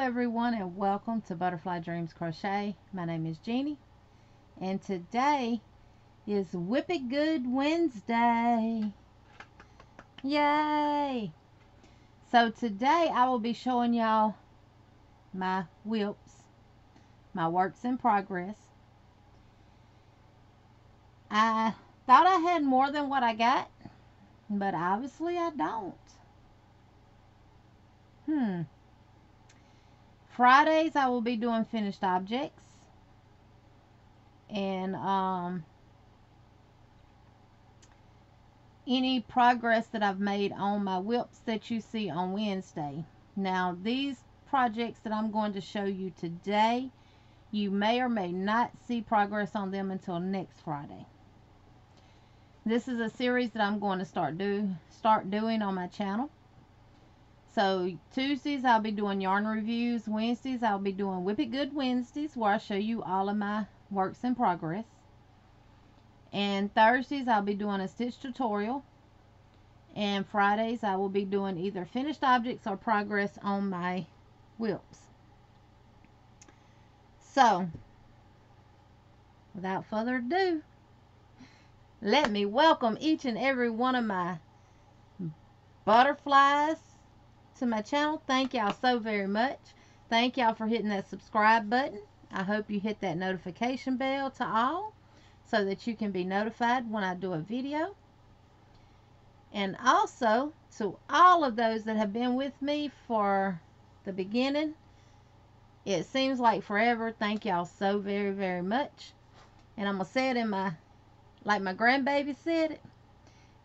everyone, and welcome to Butterfly Dreams Crochet. My name is Jeannie, and today is Whip It Good Wednesday. Yay! So today I will be showing y'all my WIPs, my works in progress. I thought I had more than what I got, but obviously I don't. Fridays I will be doing finished objects, and any progress that I've made on my WIPs that you see on Wednesday. Now these projects that I'm going to show you today, you may or may not see progress on them until next Friday. This is a series that I'm going to start doing on my channel. So Tuesdays I'll be doing yarn reviews. Wednesdays I'll be doing Whip It Good Wednesdays, where I show you all of my works in progress. And Thursdays I'll be doing a stitch tutorial. And Fridays I will be doing either finished objects or progress on my WIPs. So without further ado, let me welcome each and every one of my butterflies to my channel. Thank y'all so very much. Thank y'all for hitting that subscribe button. I hope you hit that notification bell to all, so that you can be notified when I do a video. And also to all of those that have been with me for the beginning, it seems like forever. Thank y'all so very, very much. And I'm gonna say it in like my grandbaby said it,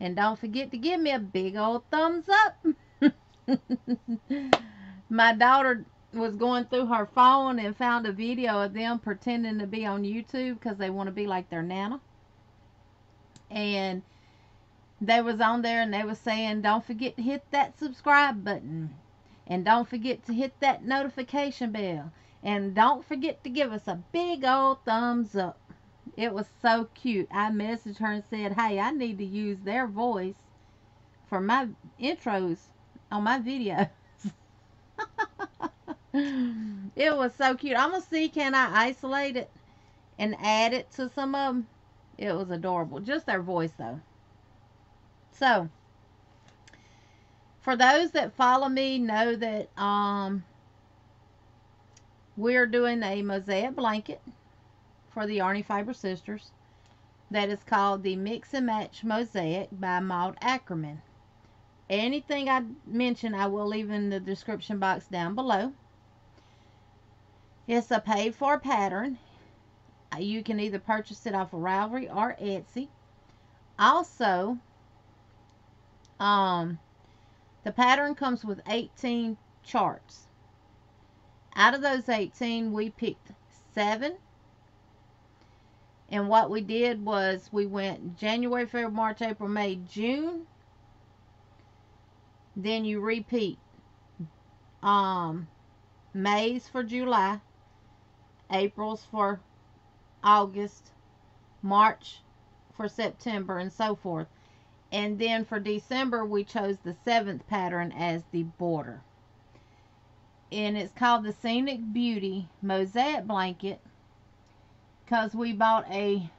and don't forget to give me a big old thumbs up. My daughter was going through her phone and found a video of them pretending to be on YouTube because they want to be like their nana. And they was on there and they was saying, don't forget to hit that subscribe button, and don't forget to hit that notification bell, and don't forget to give us a big old thumbs up. It was so cute. I messaged her and said, hey, I need to use their voice for my intros on my videos. It was so cute. I'm gonna see, can I isolate it and add it to some of them. It was adorable. Just their voice though. So for those that follow me know that we're doing a Mosaic Blanket for the Yarny Fiber Sisters that is called the Mix and Match Mosaic by Maud Ackerman. Anything I mention I will leave in the description box down below. It's a paid for pattern. You can either purchase it off of Ravelry or Etsy. Also, the pattern comes with 18 charts. Out of those 18, we picked 7. And what we did was we went January, February, March, April, May, June. Then you repeat May's for July, April's for August, March for September, and so forth. And then for December we chose the 7th pattern as the border. And it's called the Scenic Beauty Mosaic Blanket because we bought a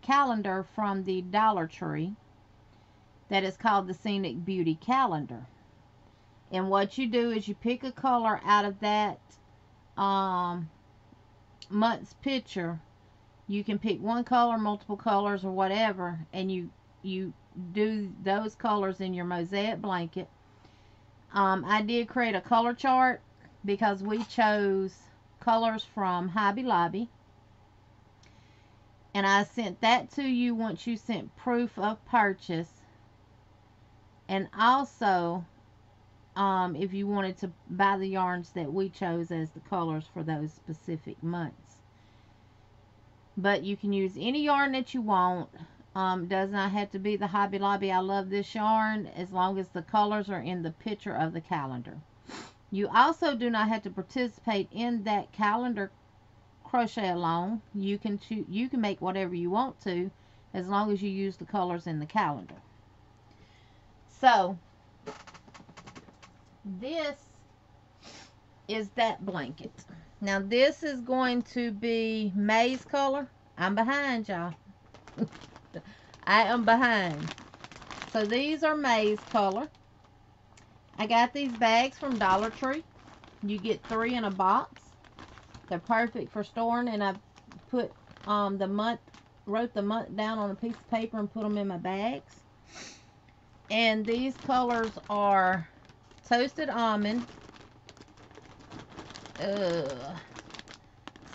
calendar from the Dollar Tree that is called the Scenic Beauty Calendar. And what you do is you pick a color out of that month's picture. You can pick one color, multiple colors, or whatever, and you do those colors in your Mosaic Blanket. I did create a color chart because we chose colors from Hobby Lobby. And I sent that to you once you sent proof of purchase. And also, if you wanted to buy the yarns that we chose as the colors for those specific months. But you can use any yarn that you want. Does not have to be the Hobby Lobby I love this yarn, as long as the colors are in the picture of the calendar. You also do not have to participate in that calendar crochet along. You can make whatever you want to, as long as you use the colors in the calendar. So this is that blanket. Now this is going to be maize color. I'm behind, y'all. I am behind. So these are maize color. I got these bags from Dollar Tree. You get 3 in a box. They're perfect for storing, and I put the month, wrote the month down on a piece of paper and put them in my bags. And these colors are toasted almond,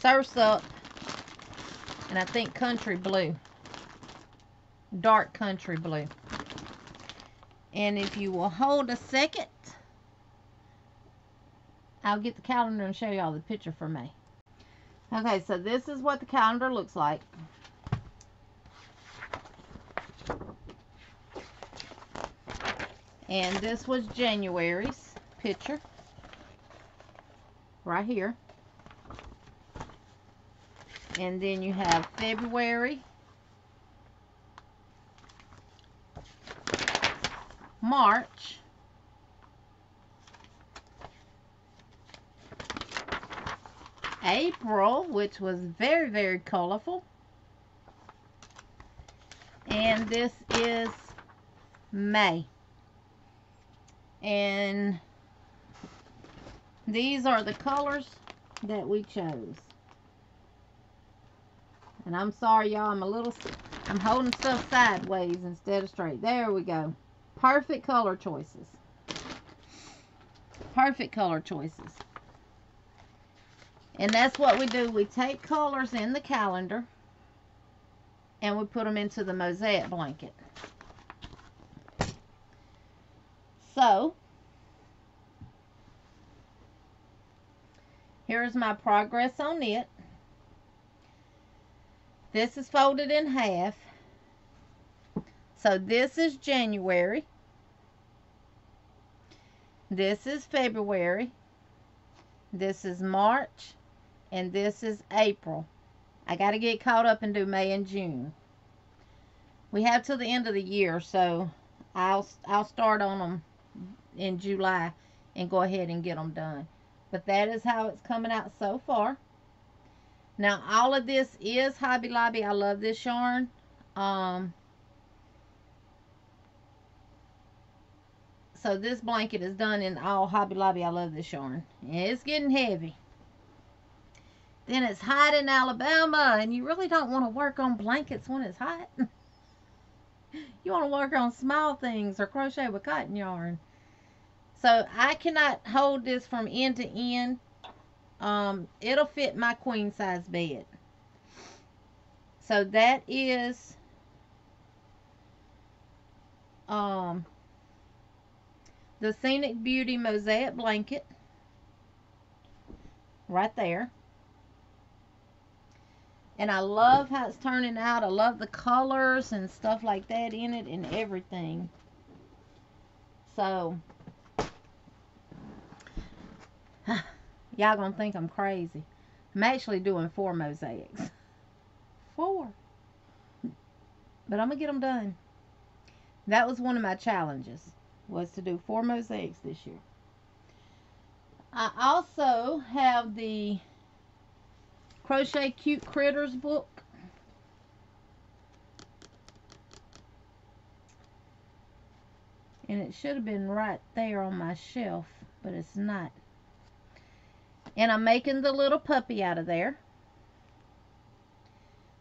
sursup, and I think country blue, dark country blue. And if you will hold a second, I'll get the calendar and show y'all the picture for May. Okay, so this is what the calendar looks like. And this was January's picture. Right here. And then you have February, March, April, which was very, very colorful. And this is May. And these are the colors that we chose. And I'm sorry, y'all, I'm holding stuff sideways instead of straight. There we go. Perfect color choices. Perfect color choices. And that's what we do. We take colors in the calendar and we put them into the Mosaic blanket. So, here's my progress on it. This is folded in half. So this is January. This is February. This is March. And this is April. I got to get caught up and do May and June. We have till the end of the year, so I'll start on them in July and go ahead and get them done. But that is how it's coming out so far. Now all of this is Hobby Lobby. I love this yarn. So this blanket is done in all Hobby Lobby. I love this yarn. It's getting heavy. Then it's hot in Alabama, and you really don't want to work on blankets when it's hot. You want to work on small things or crochet with cotton yarn. So I cannot hold this from end to end. It'll fit my queen size bed. So that is the Scenic Beauty Mosaic Blanket right there. And I love how it's turning out. I love the colors and stuff like that in it and everything. So, y'all gonna think I'm crazy. I'm actually doing 4 mosaics. 4. But I'm gonna get them done. That was one of my challenges, was to do 4 mosaics this year. I also have the Crochet Cute Critters book. And it should have been right there on my shelf, but it's not. And I'm making the little puppy out of there.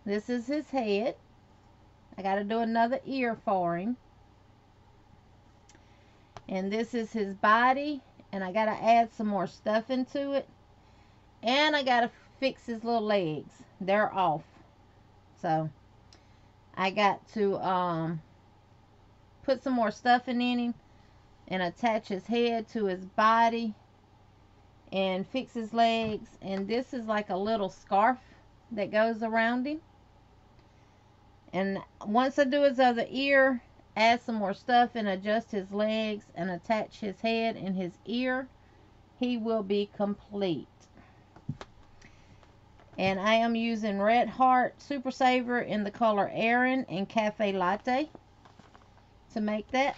This is his head. I got to do another ear for him. And this is his body. And I got to add some more stuff into it. And I got to fix his little legs. They're off. So I got to put some more stuff in him and attach his head to his body and fix his legs. And this is like a little scarf that goes around him. And once I do his other ear, add some more stuff and adjust his legs and attach his head and his ear, he will be complete. And I am using Red Heart Super Saver in the color Aran and Cafe Latte to make that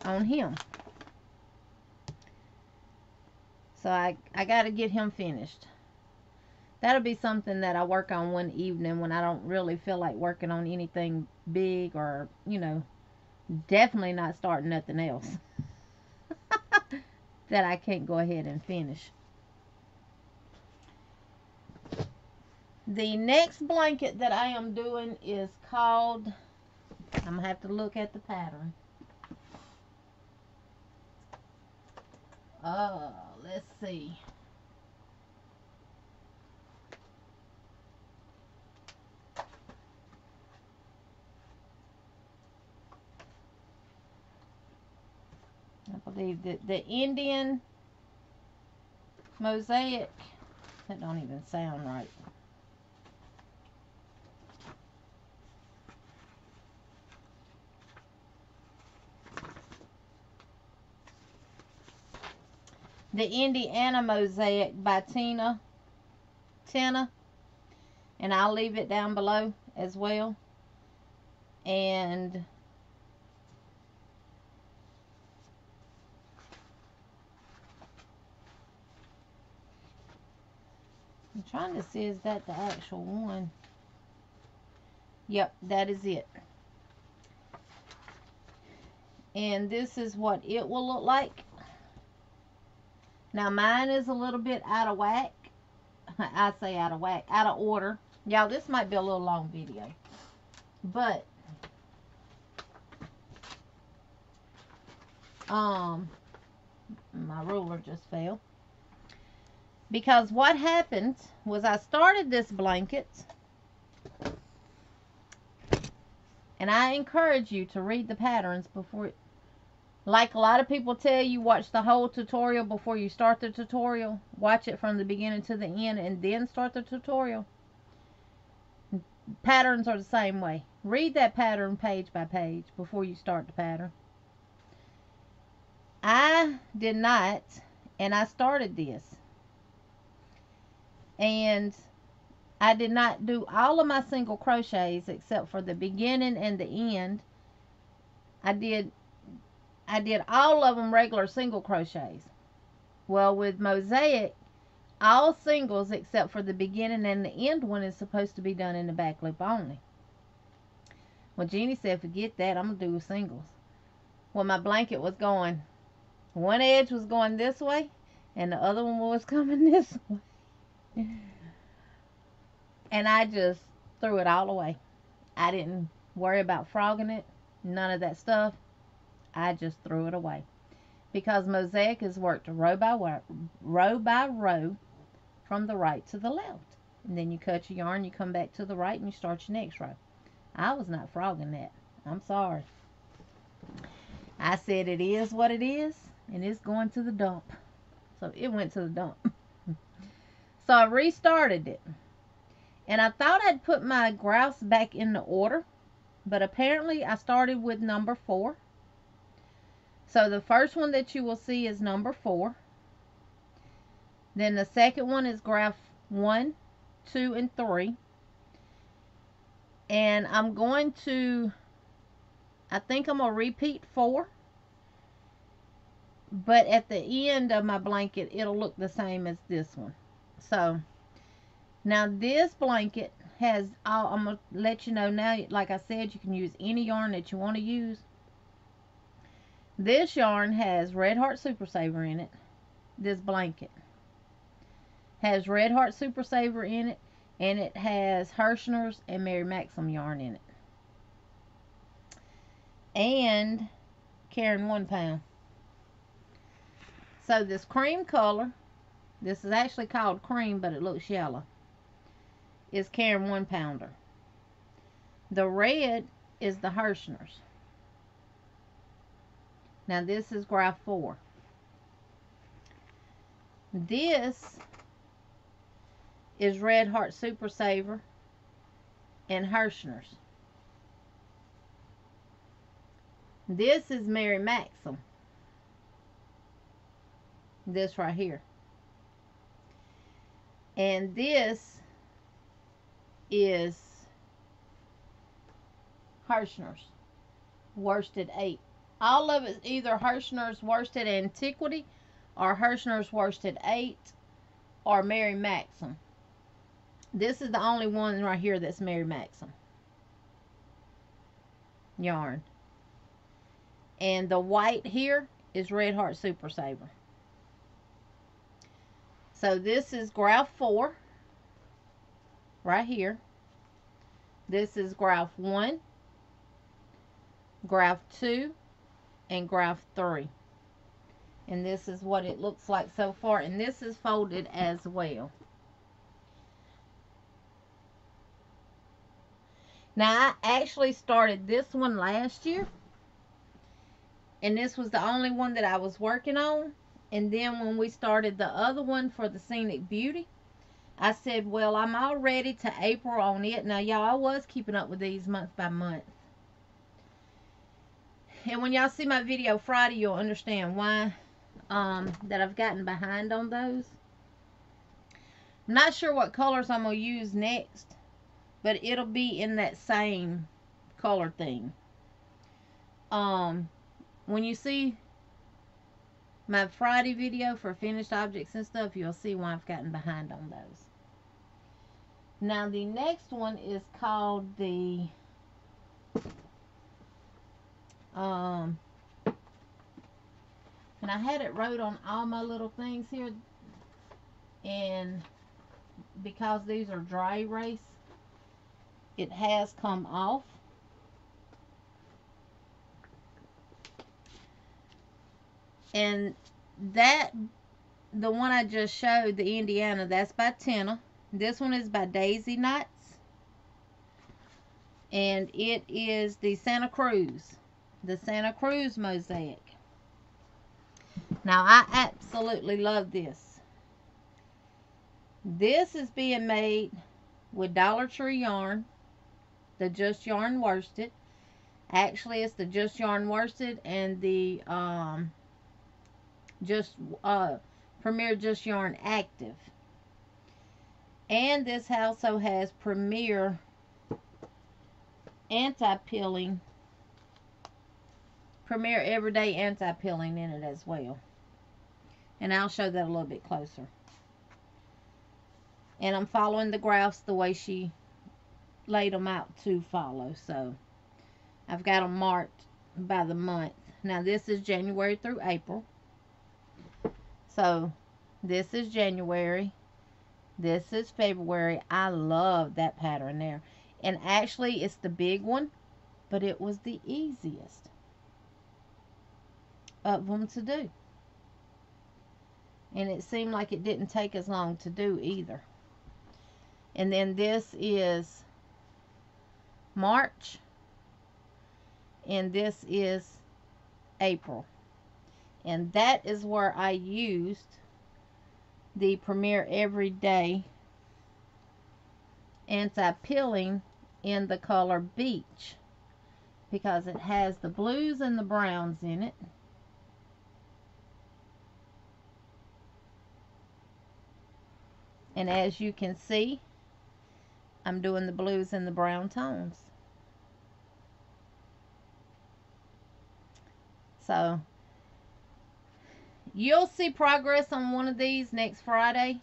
on him. So I got to get him finished. That'll be something that I work on one evening when I don't really feel like working on anything big, or, you know, definitely not starting nothing else that I can't go ahead and finish. The next blanket that I am doing is called, I'm going to have to look at the pattern. Let's see. I believe that the Indian Mosaic, that don't even sound right. The Indiana Mosaic by Tina, and I'll leave it down below as well. And I'm trying to see, is that the actual one? Yep, that is it. And this is what it will look like. Now mine is a little bit out of whack. I say out of whack, out of order. Y'all, this might be a little long video, but my ruler just fell. Because what happened was I started this blanket, and I encourage you to read the patterns before, like a lot of people tell you, watch the whole tutorial before you start the tutorial. Watch it from the beginning to the end and then start the tutorial. Patterns are the same way. Read that pattern page by page before you start the pattern. I did not, and I started this, and I did not do all of my single crochets except for the beginning and the end. I did all of them regular single crochets. Well, with Mosaic, all singles except for the beginning and the end one is supposed to be done in the back loop only. Well, Jeannie said, forget that, I'm going to do singles. Well, my blanket was going, one edge was going this way, and the other one was coming this way. And I just threw it all away. I didn't worry about frogging it, none of that stuff. I just threw it away. Because Mosaic is worked row by row from the right to the left. And then you cut your yarn, you come back to the right, and you start your next row. I was not frogging that. I'm sorry. I said it is what it is, and it's going to the dump. So it went to the dump. So I restarted it. And I thought I'd put my grouse back in the order, but apparently I started with number 4. So the first one that you will see is number 4. Then the second one is grouse 1, 2, and 3. And I'm going to, I think I'm going to repeat 4. But at the end of my blanket, it'll look the same as this one. So now this blanket has, I'm going to let you know now, like I said, you can use any yarn that you want to use. This yarn has Red Heart Super Saver in it. This blanket has Red Heart Super Saver in it, and it has Hirschner's and Mary Maxim yarn in it. And Karen 1 pound. So this cream color, this is actually called cream, but it looks yellow, is Karen 1 pounder. The red is the Hirschner's. Now this is graph 4. This is Red Heart Super Saver and Hirschner's. This is Mary Maxim. This right here. And this is Hirschner's worsted 8. All of it's either Hirschner's worsted antiquity or Hirschner's Worsted 8 or Mary Maxim. This is the only one right here that's Mary Maxim yarn. And the white here is Red Heart Super Saver. So this is graph 4 right here. This is graph 1, graph 2, and graph 3. And this is what it looks like so far. And this is folded as well. Now, I actually started this one last year. And this was the only one that I was working on. And then when we started the other one for the Scenic Beauty, I said, well, I'm all ready to April on it. Now, y'all, I was keeping up with these month by month. And when y'all see my video Friday, you'll understand why that I've gotten behind on those. I'm not sure what colors I'm going to use next, but it'll be in that same color theme. When you see my Friday video for finished objects and stuff, you'll see why I've gotten behind on those. Now, the next one is called the and I had it wrote on all my little things here, and because these are dry erase, it has come off. And that, the one I just showed, the Indiana, that's by Tina. This one is by Daisy Knots. And it is the Santa Cruz Mosaic. Now, I absolutely love this. This is being made with Dollar Tree yarn, the Just Yarn Worsted. Actually, it's the Just Yarn Worsted and the Premier Just Yarn Active. And this also has Premier Anti-Pilling, Premier Everyday Anti-Pilling in it as well. And I'll show that a little bit closer. And I'm following the graphs the way she laid them out to follow. So I've got them marked by the month. Now, this is January through April. So this is January. This is February. I love that pattern there. And actually, it's the big one, but it was the easiest of them to do. And it seemed like it didn't take as long to do either. And then this is March. And this is April. And that is where I used the Premier Everyday Anti-Pilling in the color Beach, because it has the blues and the browns in it. And as you can see, I'm doing the blues and the brown tones. So you'll see progress on one of these next Friday.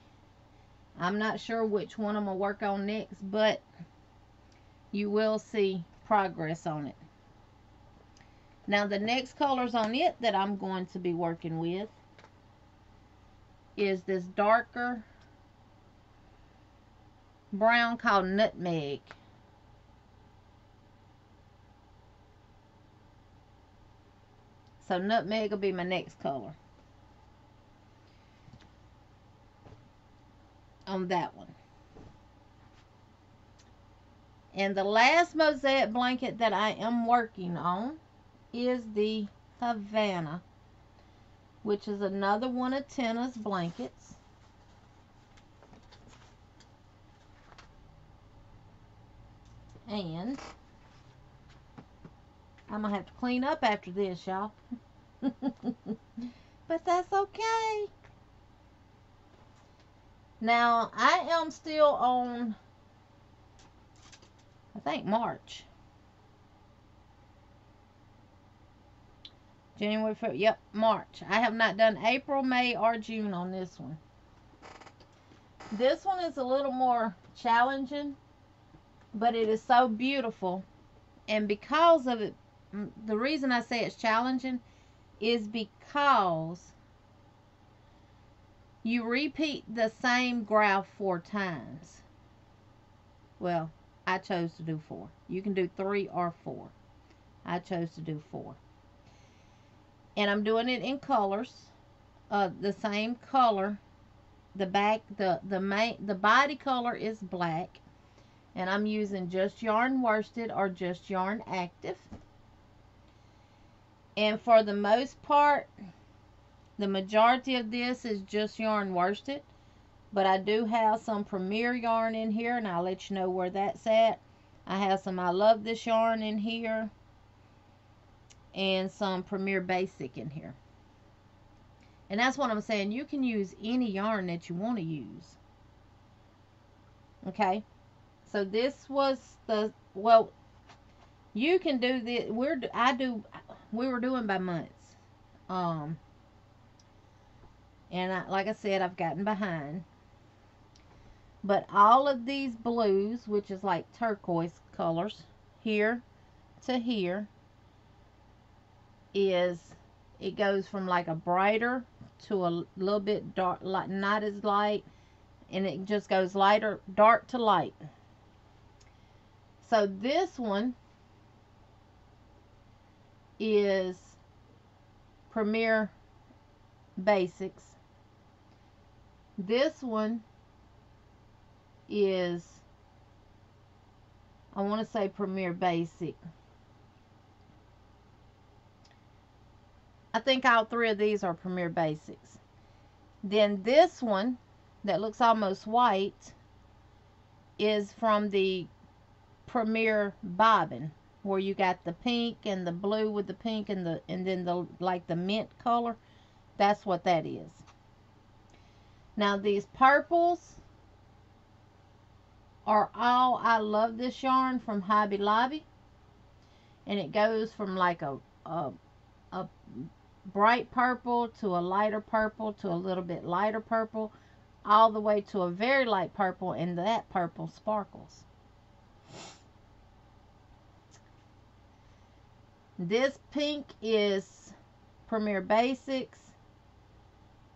I'm not sure which one I'm going to work on next, but you will see progress on it. Now, the next colors on it that I'm going to be working with is this darker brown called Nutmeg. So Nutmeg will be my next color on that one. And the last Mosaic blanket that I am working on is the Havana, which is another one of Tina's blankets. And I'm going to have to clean up after this, y'all. But that's okay. Now, I am still on, I think, March. January, February, yep, March. I have not done April, May, or June on this one. This one is a little more challenging, but it is so beautiful. And because of it, the reason I say it's challenging is because you repeat the same graph 4 times. Well, I chose to do 4. You can do 3 or 4. I chose to do 4. And I'm doing it in colors. The same color. The body color is black. And I'm using just yarn worsted or just yarn active. And for the most part, the majority of this is just yarn worsted. But I do have some Premier yarn in here, and I'll let you know where that's at. I have some I Love This yarn in here, and some Premier Basic in here. And that's what I'm saying. You can use any yarn that you want to use. Okay? So this was the, well, you can do this. We were doing by months. And like I said, I've gotten behind. But all of these blues, which is like turquoise colors, here to here, it goes from like a brighter to a little bit dark, like not as light, and it just goes lighter, dark to light. So this one is Premier Basics. This one is, I want to say Premier Basic. I think all 3 of these are Premier Basics. Then this one that looks almost white is from the Premier Bobbin, where you got the pink and the blue with the pink and then the like the mint color. That's what that is. Now these purples are all I Love This yarn from Hobby Lobby, and it goes from like a bright purple to a lighter purple to a little bit lighter purple, all the way to a very light purple, and that purple sparkles. This pink is Premier Basics.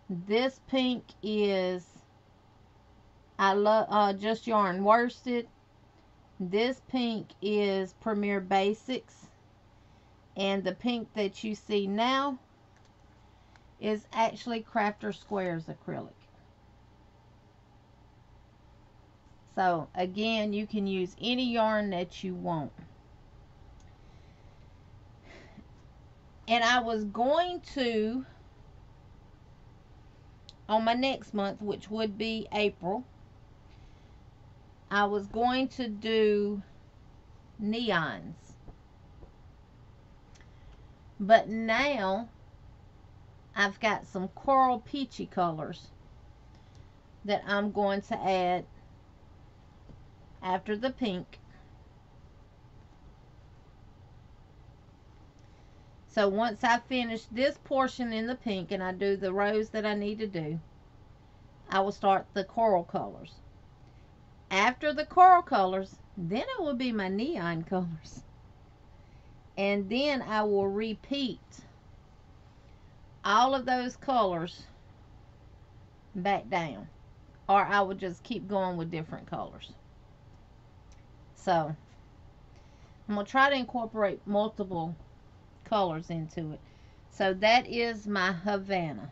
This pink is I Love Just Yarn Worsted. This pink is Premier Basics. And the pink that you see now is actually Crafter Squares acrylic. So again, you can use any yarn that you want. And I was going to, on my next month, which would be April, I was going to do neons. But now I've got some coral peachy colors that I'm going to add after the pink. So once I finish this portion in the pink and I do the rows that I need to do, I will start the coral colors. After the coral colors, then it will be my neon colors. And then I will repeat all of those colors back down. Or I will just keep going with different colors. So, I'm going to try to incorporate multiple colors into it. So that is my Havana.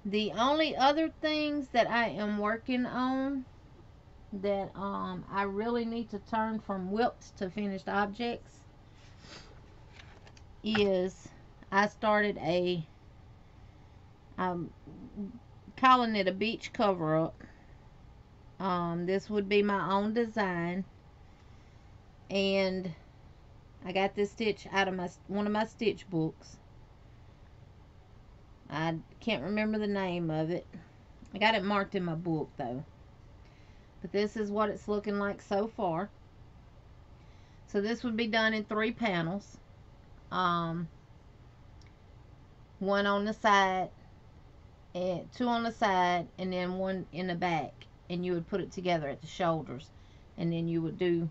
The only other things that I am working on that I really need to turn from WIPs to finished objects is I started a, I'm calling it a beach cover up. This would be my own design, and I got this stitch out of one of my stitch books. I can't remember the name of it. I got it marked in my book though. But this is what it's looking like so far. So this would be done in 3 panels. One on the side, and 2 on the side, and then 1 in the back, and you would put it together at the shoulders, and then you would do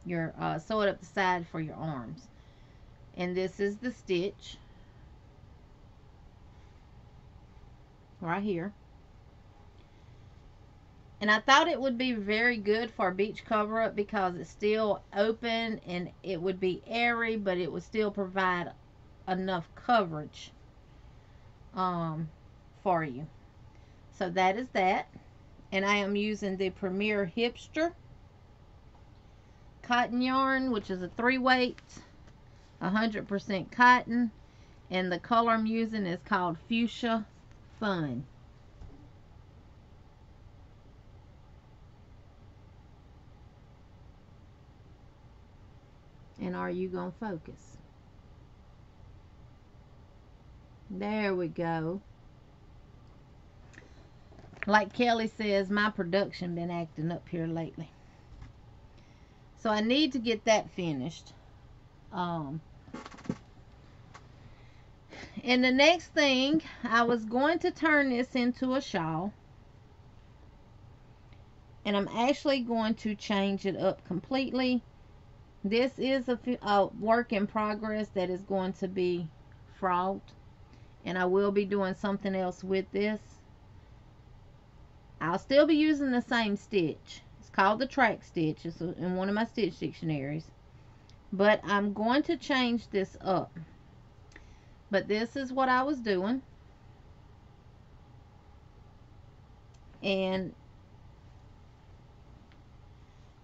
your sew it up the side for your arms. And this is the stitch right here. And I thought it would be very good for a beach cover up because it's still open and it would be airy, but it would still provide enough coverage for you. So that is that. And I am using the Premier Hipster cotton yarn, which is a 3-weight, 100% cotton, and the color I'm using is called Fuchsia Fun. And are you gonna focus? There we go. Like Kelly says, my production been acting up here lately. So I need to get that finished. And the next thing, I was going to turn this into a shawl. And I'm actually going to change it up completely. This is a work in progress that is going to be fraught. And I will be doing something else with this. I'll still be using the same stitch. It's called the track stitch. It's in one of my stitch dictionaries. But I'm going to change this up. But this is what I was doing. And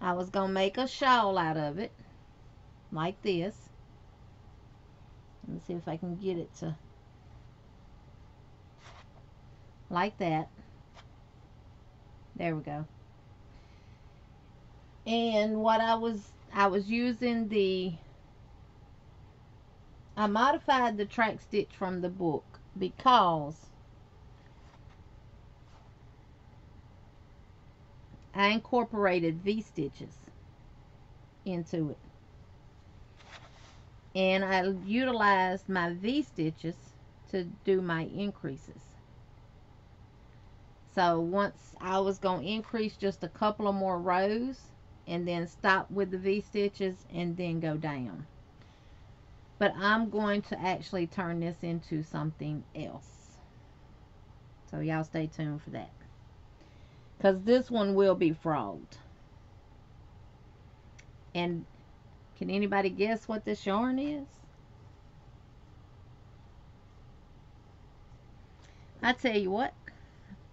I was going to make a shawl out of it. Like this. Let me see if I can get it to like that. There we go. And what I was using I modified the track stitch from the book because I incorporated V-stitches into it. And I utilized my V-stitches to do my increases. So once I was going to increase just a couple of more rows and then stop with the V-stitches and then go down. But I'm going to actually turn this into something else. So y'all stay tuned for that. Because this one will be fraught. And can anybody guess what this yarn is? I tell you what.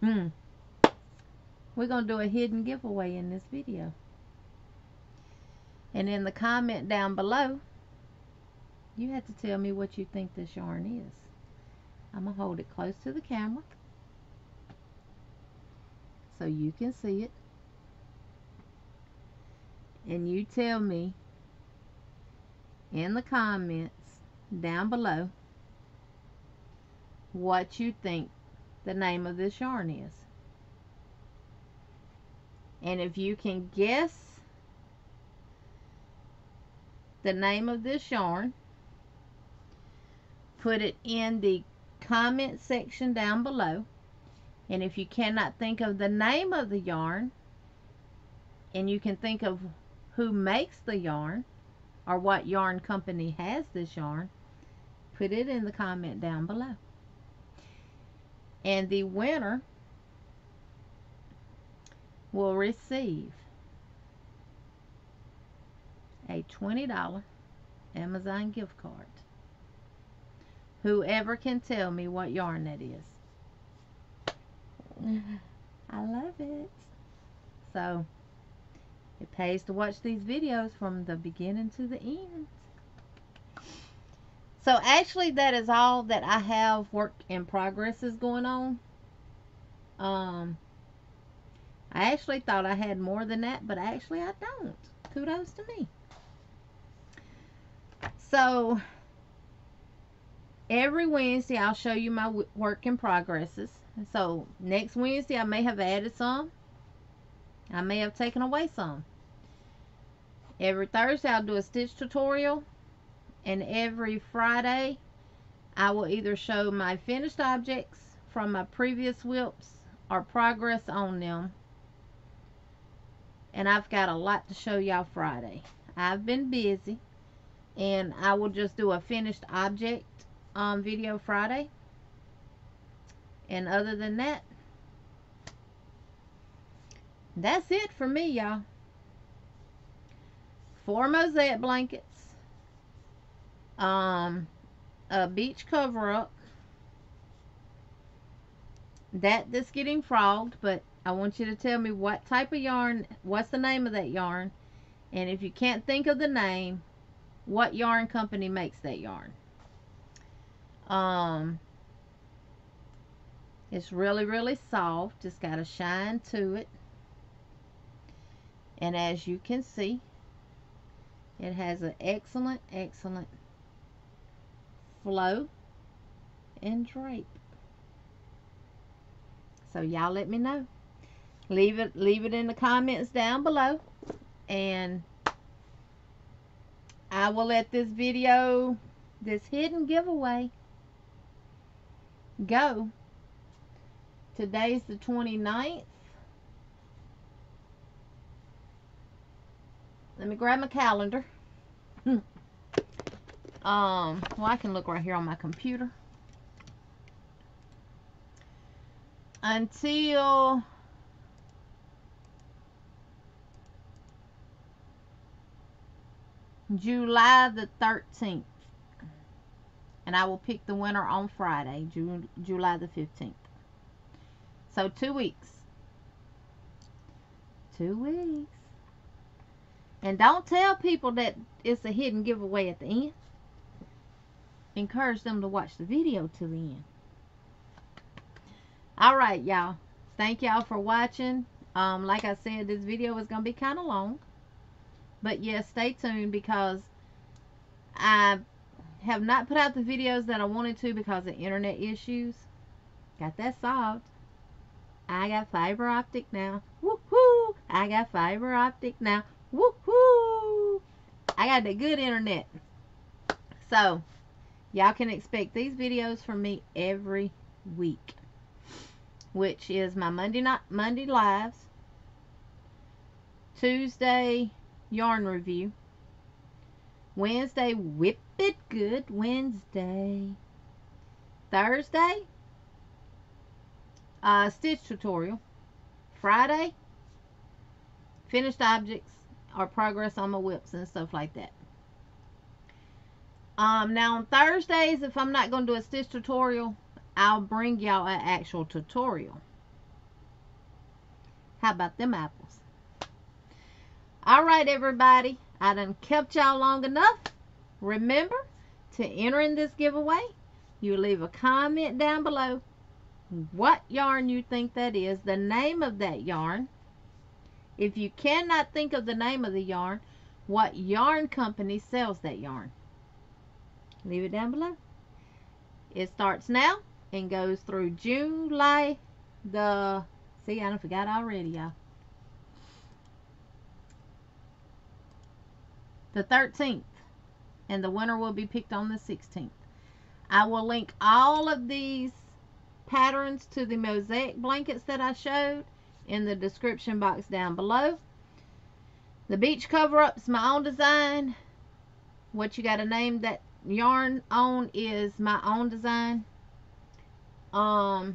We're going to do a hidden giveaway in this video. And in the comment down below, you have to tell me what you think this yarn is. I'm going to hold it close to the camera so you can see it. And you tell me in the comments down below what you think the name of this yarn is. And if you can guess the name of this yarn, put it in the comment section down below. And if you cannot think of the name of the yarn, and you can think of who makes the yarn or what yarn company has this yarn, put it in the comment down below. And the winner will receive a $20 Amazon gift card. Whoever can tell me what yarn that is. I love it. So it pays to watch these videos from the beginning to the end. So actually that is all that I have work in progress is going on. I actually thought I had more than that, but actually I don't. Kudos to me. So every Wednesday I'll show you my work in progresses. So next Wednesday I may have added some. I may have taken away some. Every Thursday I'll do a stitch tutorial, and every Friday I will either show my finished objects from my previous WIPs or progress on them. And I've got a lot to show y'all Friday. I've been busy, and I will just do a finished object video Friday. And other than that, that's it for me, y'all. 4 mosaic blankets, a beach cover up, that's getting frogged, but I want you to tell me what type of yarn, what's the name of that yarn, and if you can't think of the name, what yarn company makes that yarn. It's really soft. It's got a shine to it, and as you can see, it has an excellent flow and drape. So y'all let me know. Leave it in the comments down below, and I will let this video, this hidden giveaway, go. Today's the 29th. Let me grab my calendar. Well, I can look right here on my computer. Until July the 13th. And I will pick the winner on Friday, July the 15th. So 2 weeks. 2 weeks. And don't tell people that it's a hidden giveaway at the end. Encourage them to watch the video to the end. Alright, y'all. Thank y'all for watching. Like I said, this video is going to be kind of long. But yes, stay tuned, because I have not put out the videos that I wanted to because of internet issues. Got that solved. I got fiber optic now. Woohoo! I got fiber optic now. Woohoo! I got the good internet. So, y'all can expect these videos from me every week, which is my Monday lives, Tuesday yarn review, Wednesday Whip It Good Wednesday, Thursday stitch tutorial, Friday finished objects or progress on my WIPs and stuff like that. Now on Thursdays, if I'm not going to do a stitch tutorial, I'll bring y'all an actual tutorial. How about them apples? Alright, everybody, I done kept y'all long enough. Remember to enter in this giveaway. You leave a comment down below what yarn you think that is, the name of that yarn. If you cannot think of the name of the yarn, what yarn company sells that yarn. Leave it down below. It starts now and goes through July the, see, I done forgot already, y'all. The 13th. And the winner will be picked on the 16th. I will link all of these patterns to the mosaic blankets that I showed in the description box down below. The beach cover-up's my own design. What you got to name that yarn on is my own design. I'll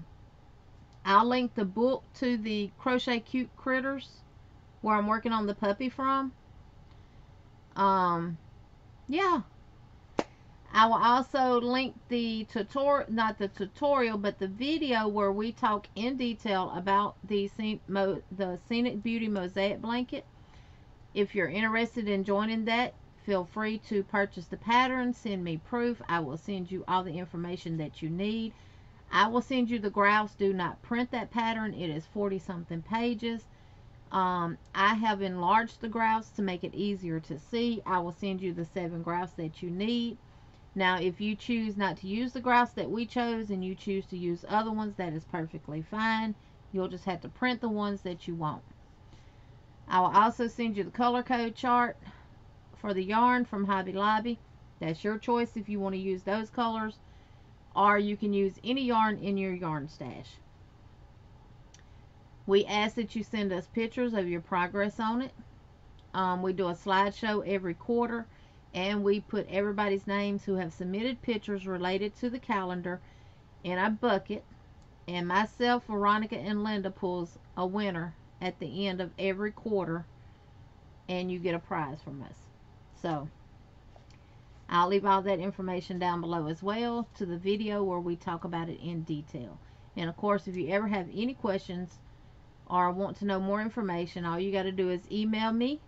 link the book to the Crochet Cute Critters, where I'm working on the puppy from. Yeah. I will also link the tutorial, not the tutorial, but the video where we talk in detail about the Scenic Beauty Mosaic Blanket. If you're interested in joining that, feel free to purchase the pattern. Send me proof. I will send you all the information that you need. I will send you the grouse. Do not print that pattern. It is 40-something pages. I have enlarged the grouse to make it easier to see. I will send you the 7 grouse that you need. Now, if you choose not to use the grouse that we chose and you choose to use other ones, that is perfectly fine. You'll just have to print the ones that you want. I will also send you the color code chart for the yarn from Hobby Lobby. That's your choice if you want to use those colors, or you can use any yarn in your yarn stash. We ask that you send us pictures of your progress on it. We do a slideshow every quarter, and we put everybody's names who have submitted pictures related to the calendar in a bucket, and myself, Veronica, and Linda pulls a winner at the end of every quarter, and you get a prize from us. So I'll leave all that information down below as well to the video where we talk about it in detail. And of course, if you ever have any questions or want to know more information, all you got to do is email me.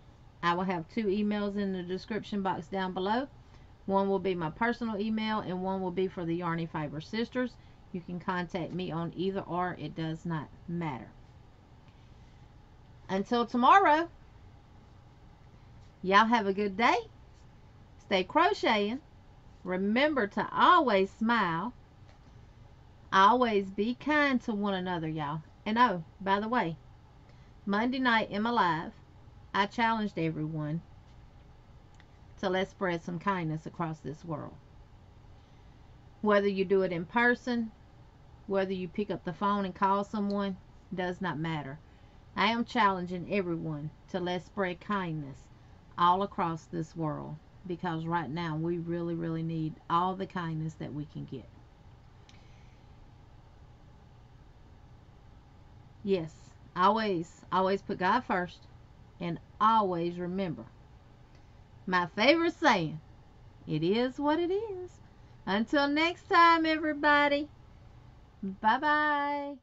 I will have 2 emails in the description box down below. One will be my personal email, and one will be for the Yarny Fiber Sisters. You can contact me on either or. It does not matter. Until tomorrow, y'all have a good day. Stay crocheting. Remember to always smile. Always be kind to one another, y'all. And oh, by the way, Monday night in my live, I challenged everyone to let's spread some kindness across this world. Whether you do it in person, whether you pick up the phone and call someone, does not matter. I am challenging everyone to let's spread kindness all across this world, because right now we really, really need all the kindness that we can get. Yes, always put God first, and always remember my favorite saying, it is what it is. Until next time, everybody, bye-bye.